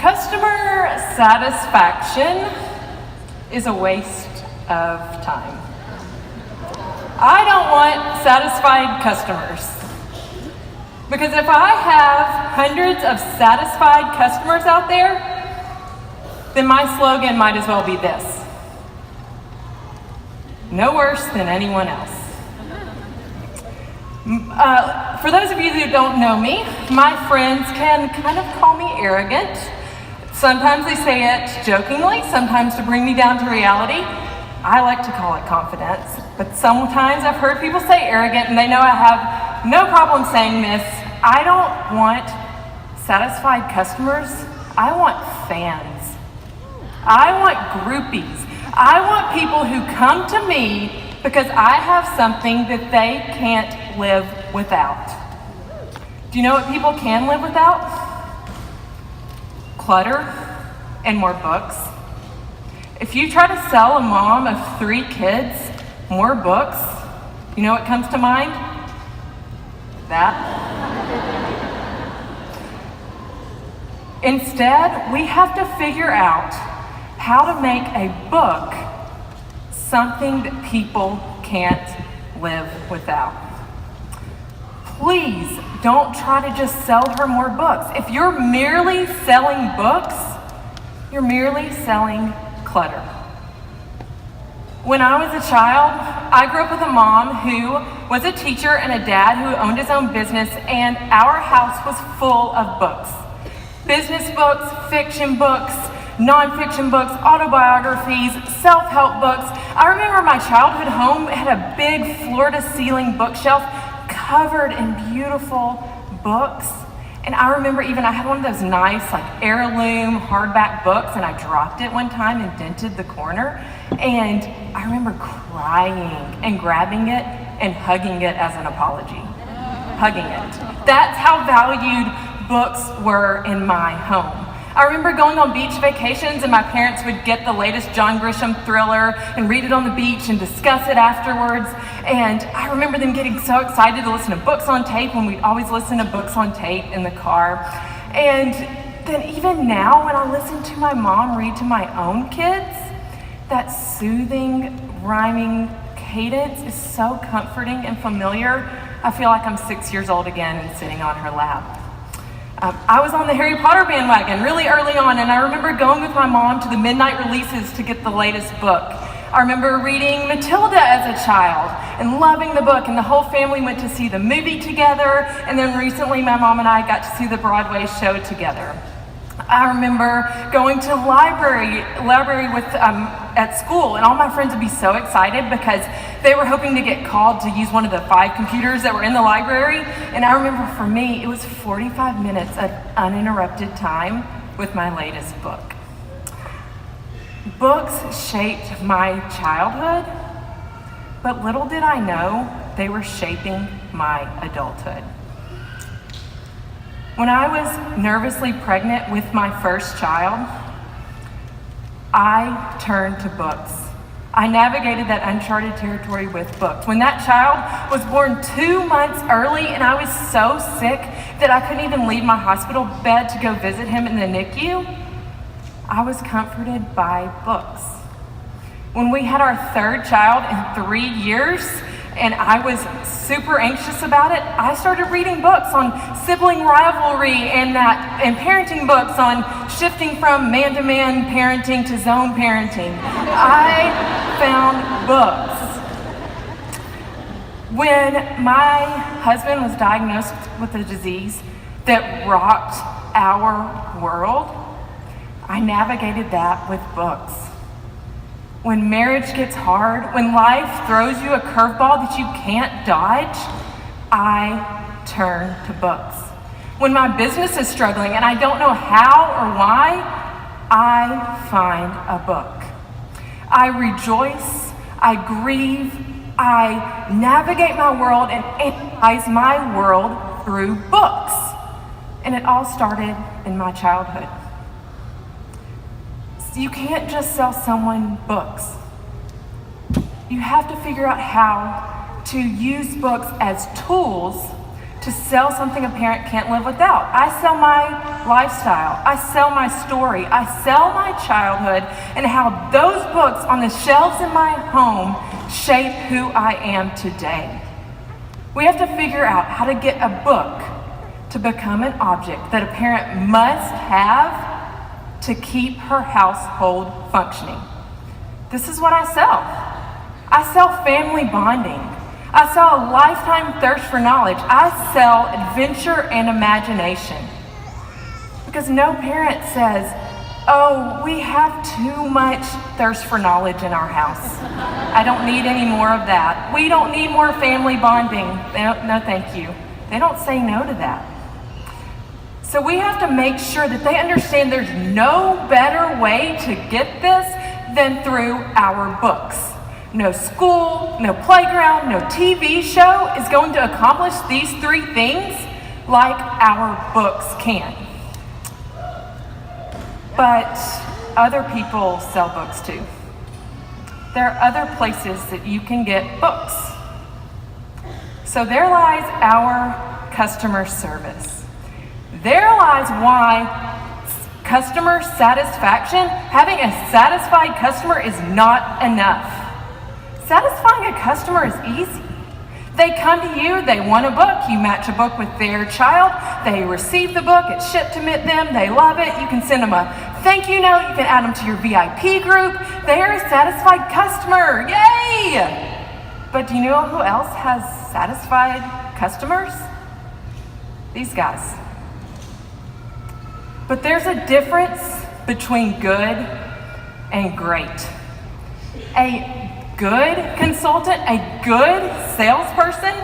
Customer satisfaction is a waste of time. I don't want satisfied customers. Because if I have hundreds of satisfied customers out there, then my slogan might as well be this: no worse than anyone else. For those of you who don't know me, my friends can kind of call me arrogant. Sometimes they say it jokingly, sometimes to bring me down to reality. I like to call it confidence, but sometimes I've heard people say arrogant, and they know I have no problem saying this. I don't want satisfied customers. I want fans. I want groupies. I want people who come to me because I have something that they can't live without. Do you know what people can live without? Clutter and more books. If you try to sell a mom of 3 kids more books, you know what comes to mind? That. Instead, we have to figure out how to make a book something that people can't live without. Please don't try to just sell her more books. If you're merely selling books, you're merely selling clutter. When I was a child, I grew up with a mom who was a teacher and a dad who owned his own business, and our house was full of books. Business books, fiction books, nonfiction books, autobiographies, self-help books. I remember my childhood home had a big floor-to-ceiling bookshelf covered in beautiful books. And I remember I had one of those nice heirloom hardback books, and I dropped it one time and dented the corner. And I remember crying and grabbing it and hugging it as an apology. Hugging it. That's how valued books were in my home. I remember going on beach vacations, and my parents would get the latest John Grisham thriller and read it on the beach and discuss it afterwards. And I remember them getting so excited to listen to books on tape when we'd always listen to books on tape in the car. And then even now, when I listen to my mom read to my own kids, that soothing, rhyming cadence is so comforting and familiar. I feel like I'm 6 years old again and sitting on her lap. I was on the Harry Potter bandwagon really early on, and I remember going with my mom to the midnight releases to get the latest book. I remember reading Matilda as a child and loving the book, and the whole family went to see the movie together, and then recently my mom and I got to see the Broadway show together. I remember going to library at school, and all my friends would be so excited because they were hoping to get called to use one of the 5 computers that were in the library. And I remember for me, it was 45 minutes of uninterrupted time with my latest book. Books shaped my childhood, but little did I know they were shaping my adulthood. When I was nervously pregnant with my first child, I turned to books. I navigated that uncharted territory with books. When that child was born 2 months early, and I was so sick that I couldn't even leave my hospital bed to go visit him in the NICU, I was comforted by books. When we had our 3rd child in 3 years, and I was super anxious about it, I started reading books on sibling rivalry and parenting books on shifting from man-to-man parenting to zone parenting. I found books. When my husband was diagnosed with a disease that rocked our world, I navigated that with books. When marriage gets hard, when life throws you a curveball that you can't dodge, I turn to books. When my business is struggling and I don't know how or why, I find a book. I rejoice, I grieve, I navigate my world and analyze my world through books. And it all started in my childhood. You can't just sell someone books. You have to figure out how to use books as tools to sell something a parent can't live without. I sell my lifestyle. I sell my story. I sell my childhood and how those books on the shelves in my home shape who I am today. We have to figure out how to get a book to become an object that a parent must have to keep her household functioning. This is what I sell. I sell family bonding. I sell a lifetime thirst for knowledge. I sell adventure and imagination. Because no parent says, oh, we have too much thirst for knowledge in our house. I don't need any more of that. We don't need more family bonding. No, thank you. They don't say no to that. So we have to make sure that they understand there's no better way to get this than through our books. No school, no playground, no TV show is going to accomplish these three things like our books can. But other people sell books too. There are other places that you can get books. So there lies our customer service. There lies why customer satisfaction, having a satisfied customer is not enough. Satisfying a customer is easy. They come to you, they want a book, you match a book with their child, they receive the book, it's shipped to them, they love it, you can send them a thank you note, you can add them to your VIP group. They are a satisfied customer, yay! But do you know who else has satisfied customers? These guys. But there's a difference between good and great. A good consultant, a good salesperson,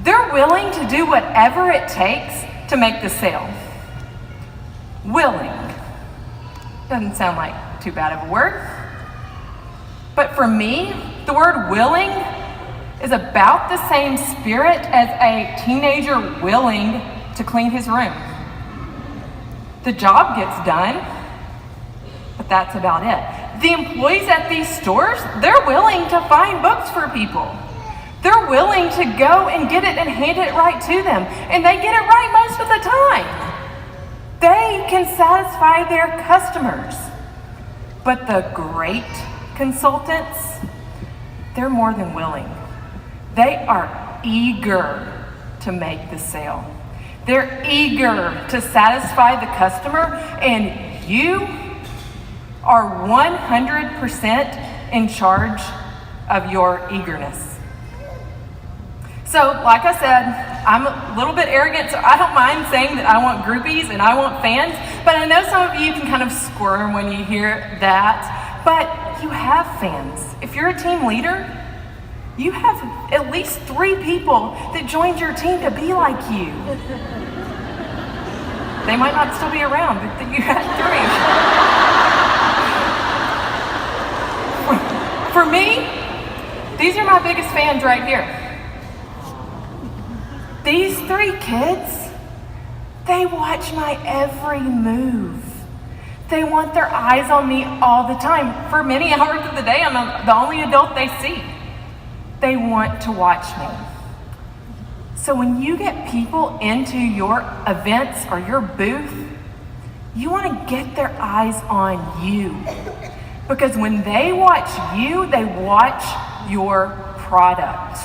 they're willing to do whatever it takes to make the sale. Willing. Doesn't sound like too bad of a word. But for me, the word willing is about the same spirit as a teenager willing to clean his room. The job gets done, but that's about it. The employees at these stores, they're willing to find books for people. They're willing to go and get it and hand it right to them. And they get it right most of the time. They can satisfy their customers. But the great consultants, they're more than willing. They are eager to make the sale. They're eager to satisfy the customer, and you are 100% in charge of your eagerness. So, like I said, I'm a little bit arrogant, so I don't mind saying that I want groupies and I want fans, but I know some of you can kind of squirm when you hear that, but you have fans. If you're a team leader, you have at least 3 people that joined your team to be like you. They might not still be around, but you had 3. For me, these are my biggest fans right here. These 3 kids, they watch my every move. They want their eyes on me all the time. For many hours of the day, I'm the only adult they see. They want to watch me. So when you get people into your events or your booth, you want to get their eyes on you. Because when they watch you, they watch your product.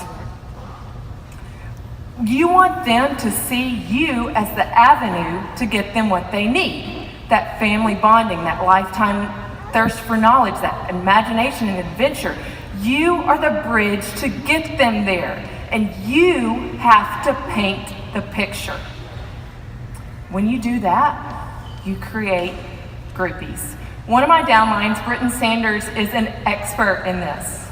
You want them to see you as the avenue to get them what they need. That family bonding, that lifetime thirst for knowledge, that imagination and adventure. You are the bridge to get them there. And you have to paint the picture. When you do that, you create groupies. One of my downlines, Britton Sanders, is an expert in this.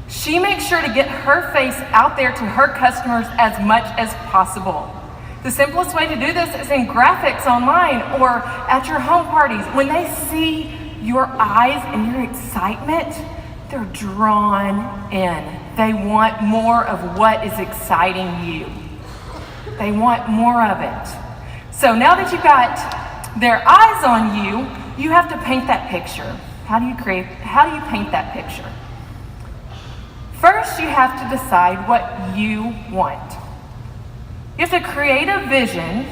She makes sure to get her face out there to her customers as much as possible. The simplest way to do this is in graphics online or at your home parties. When they see your eyes and your excitement, they're drawn in. They want more of what is exciting you. They want more of it. So now that you've got their eyes on you, you have to paint that picture. How do you paint that picture? First, you have to decide what you want. You have to create a vision.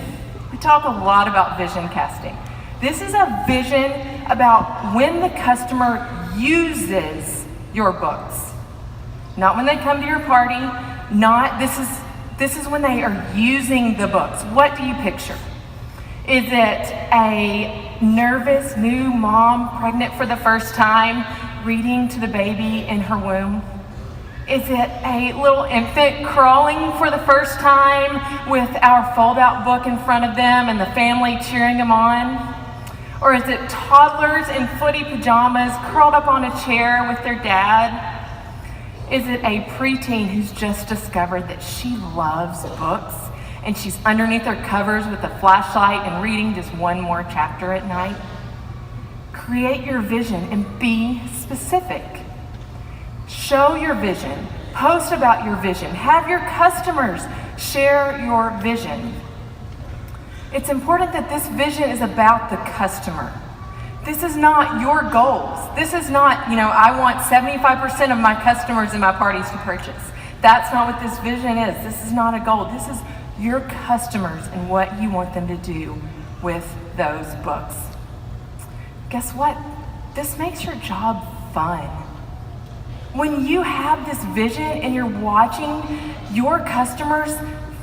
We talk a lot about vision casting. This is a vision about when the customer uses your books. Not when they come to your party, this is when they are using the books. What do you picture? Is it a nervous new mom pregnant for the first time reading to the baby in her womb? Is it a little infant crawling for the first time with our fold-out book in front of them and the family cheering them on? Or is it toddlers in footy pajamas curled up on a chair with their dad? Is it a preteen who's just discovered that she loves books and she's underneath her covers with a flashlight and reading just one more chapter at night? Create your vision and be specific. Show your vision. Post about your vision. Have your customers share your vision. It's important that this vision is about the customer. This is not your goals. This is not, I want 75% of my customers in my parties to purchase. That's not what this vision is. This is not a goal. This is your customers and what you want them to do with those books. Guess what? This makes your job fun. When you have this vision and you're watching your customers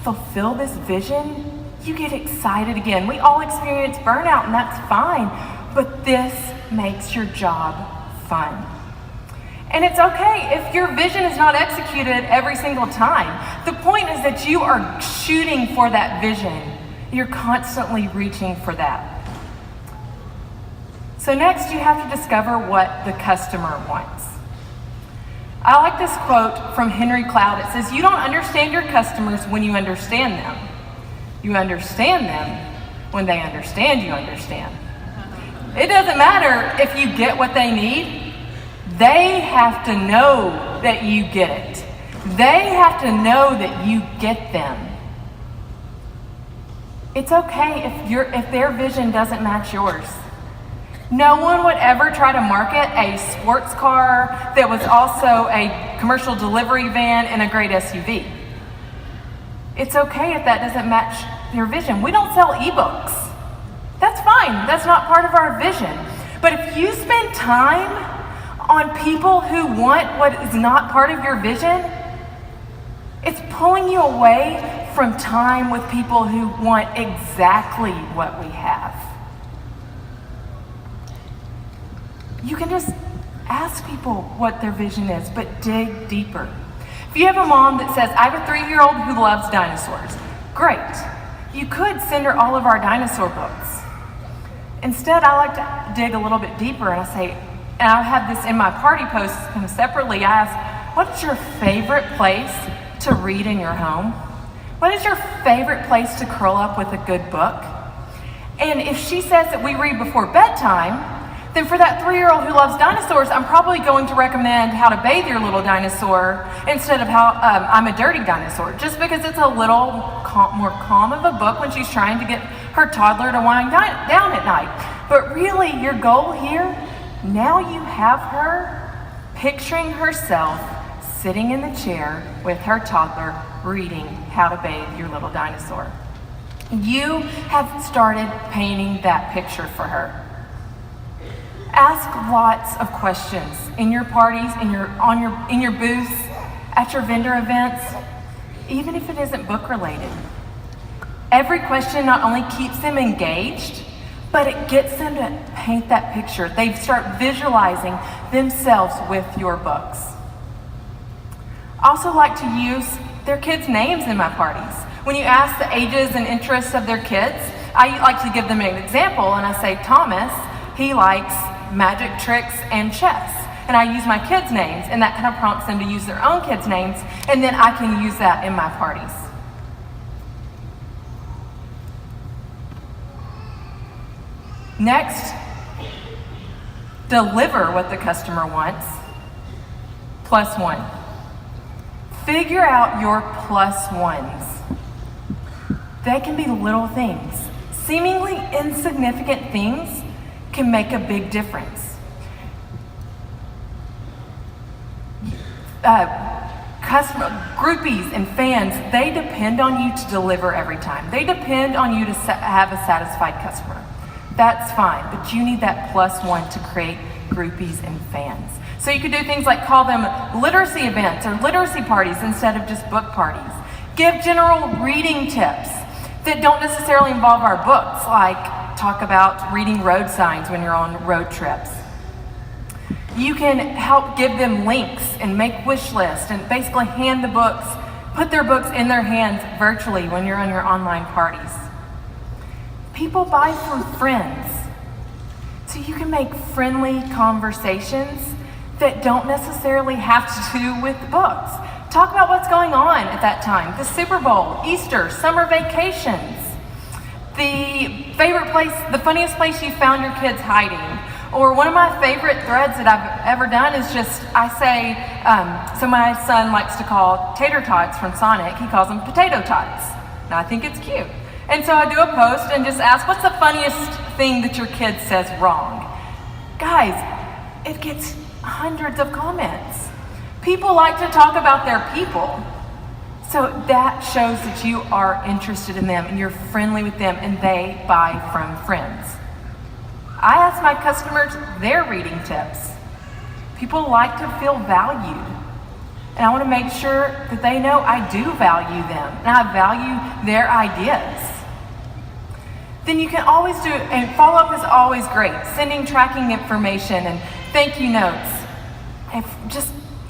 fulfill this vision, you get excited again. We all experience burnout, and that's fine, but this makes your job fun. And it's okay if your vision is not executed every single time. The point is that you are shooting for that vision. You're constantly reaching for that. So next, you have to discover what the customer wants. I like this quote from Henry Cloud. It says, "You don't understand your customers when you understand them. You understand them when they understand you understand." It doesn't matter if you get what they need. They have to know that you get it. They have to know that you get them. It's okay if their vision doesn't match yours. No one would ever try to market a sports car that was also a commercial delivery van and a great SUV. It's okay if that doesn't match your vision. We don't sell ebooks. That's fine. That's not part of our vision. But if you spend time on people who want what is not part of your vision, it's pulling you away from time with people who want exactly what we have. You can just ask people what their vision is, but dig deeper. If you have a mom that says, "I have a 3-year-old who loves dinosaurs," great. You could send her all of our dinosaur books. Instead, I like to dig a little bit deeper, and I say, and I have this in my party posts kind of separately, I ask, what's your favorite place to read in your home? What is your favorite place to curl up with a good book? And if she says that we read before bedtime, then for that 3-year-old who loves dinosaurs, I'm probably going to recommend How to Bathe Your Little Dinosaur instead of How I'm a Dirty Dinosaur, just because it's a little more calm of a book when she's trying to get her toddler to wind down at night. But really, your goal here, now you have her picturing herself sitting in the chair with her toddler reading How to Bathe Your Little Dinosaur. You have started painting that picture for her. Ask lots of questions in your parties, in your booths, at your vendor events, even if it isn't book related. Every question not only keeps them engaged, but it gets them to paint that picture. They start visualizing themselves with your books. I also like to use their kids' names in my parties. When you ask the ages and interests of their kids, I like to give them an example, and I say, Thomas, he likes magic tricks and chess. And I use my kids' names, and that kind of prompts them to use their own kids' names, and then I can use that in my parties. Next, deliver what the customer wants. +1. Figure out your +1s. They can be little things. Seemingly insignificant things can make a big difference. groupies and fans, they depend on you to deliver every time. They depend on you to have a satisfied customer. That's fine, but you need that +1 to create groupies and fans. So you could do things like call them literacy events or literacy parties instead of just book parties. Give general reading tips that don't necessarily involve our books, like talk about reading road signs when you're on road trips. You can help give them links and make wish lists and basically hand the books, put their books in their hands virtually when you're on your online parties. People buy from friends, so you can make friendly conversations that don't necessarily have to do with the books. Talk about what's going on at that time. The Super Bowl, Easter, summer vacations, the favorite place, the funniest place you found your kids hiding. Or one of my favorite threads that I've ever done is just, I say, so my son likes to call tater tots from Sonic, he calls them potato tots. And I think it's cute. And so I do a post and just ask, what's the funniest thing that your kid says wrong? Guys, it gets hundreds of comments. People like to talk about their people. So that shows that you are interested in them and you're friendly with them and they buy from friends. I ask my customers their reading tips. People like to feel valued. And I want to make sure that they know I do value them and I value their ideas. Then you can always do, and follow-up is always great. Sending tracking information and thank you notes.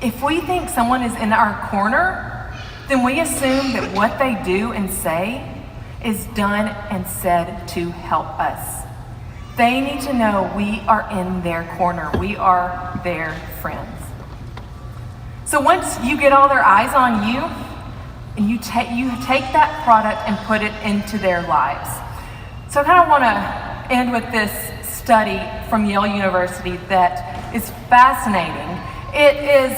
If we think someone is in our corner, then we assume that what they do and say is done and said to help us. They need to know we are in their corner. We are their friends. So once you get all their eyes on you, and you take that product and put it into their lives. So I kind of want to end with this study from Yale University that is fascinating. It is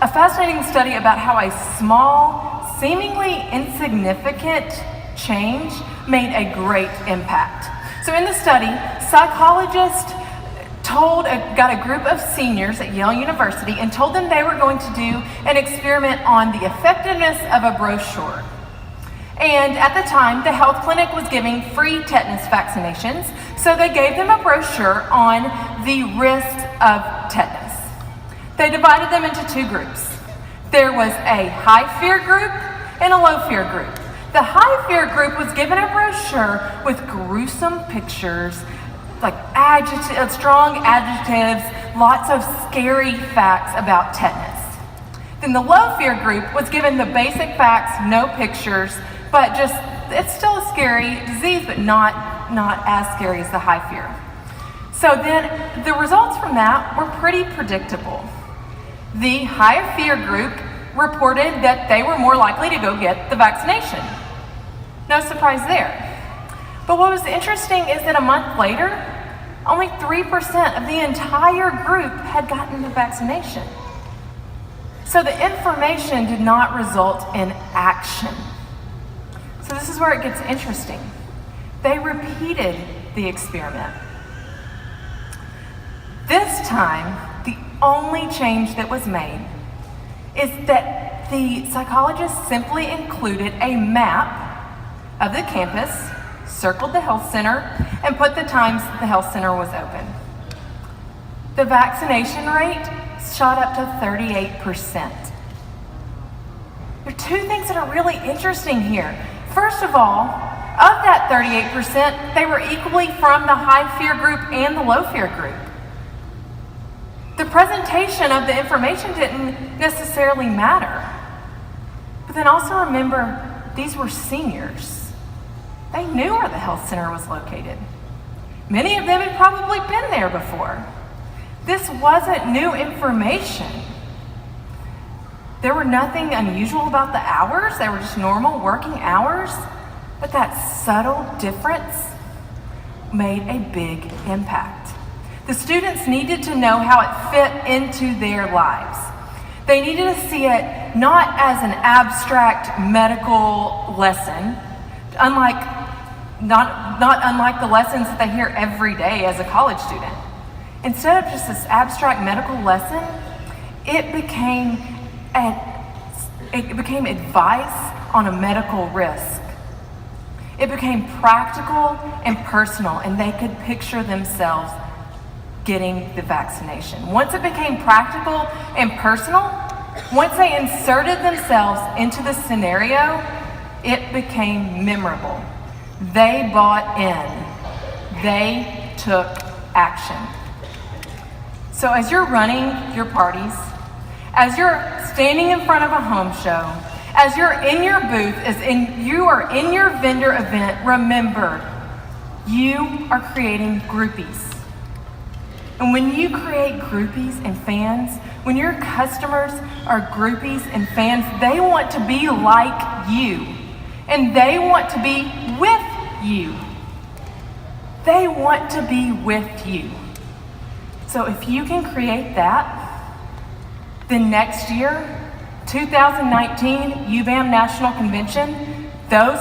a fascinating study about how a small, seemingly insignificant change made a great impact. So in the study, psychologists got a group of seniors at Yale University and told them they were going to do an experiment on the effectiveness of a brochure. And at the time, the health clinic was giving free tetanus vaccinations, so they gave them a brochure on the risks of tetanus. They divided them into two groups. There was a high fear group and a low fear group. The high fear group was given a brochure with gruesome pictures, like strong adjectives, lots of scary facts about tetanus. Then the low fear group was given the basic facts, no pictures, but just, it's still a scary disease, but not as scary as the high fear. So then the results from that were pretty predictable. The higher fear group reported that they were more likely to go get the vaccination. No surprise there. But what was interesting is that a month later, only 3% of the entire group had gotten the vaccination. So the information did not result in action. So this is where it gets interesting. They repeated the experiment. This time, the only change that was made is that the psychologists simply included a map of the campus, circled the health center, and put the times the health center was open. The vaccination rate shot up to 38%. There are two things that are really interesting here. First of all, of that 38%, they were equally from the high fear group and the low fear group. The presentation of the information didn't necessarily matter. But then also remember, these were seniors. They knew where the health center was located. Many of them had probably been there before. This wasn't new information. There were nothing unusual about the hours. They were just normal working hours. But that subtle difference made a big impact. The students needed to know how it fit into their lives. They needed to see it not as an abstract medical lesson, not unlike the lessons that they hear every day as a college student. Instead of just this abstract medical lesson, it became a It became advice on a medical risk. It became practical and personal, and they could picture themselves getting the vaccination. Once it became practical and personal, once they inserted themselves into the scenario, it became memorable. They bought in. They took action. So as you're running your parties, as you're standing in front of a home show, as you're in your booth, you are in your vendor event, remember, you are creating groupies. And when you create groupies and fans, when your customers are groupies and fans, they want to be like you. And they want to be with you. They want to be with you. So if you can create that, then next year, 2019 UBAM National Convention, those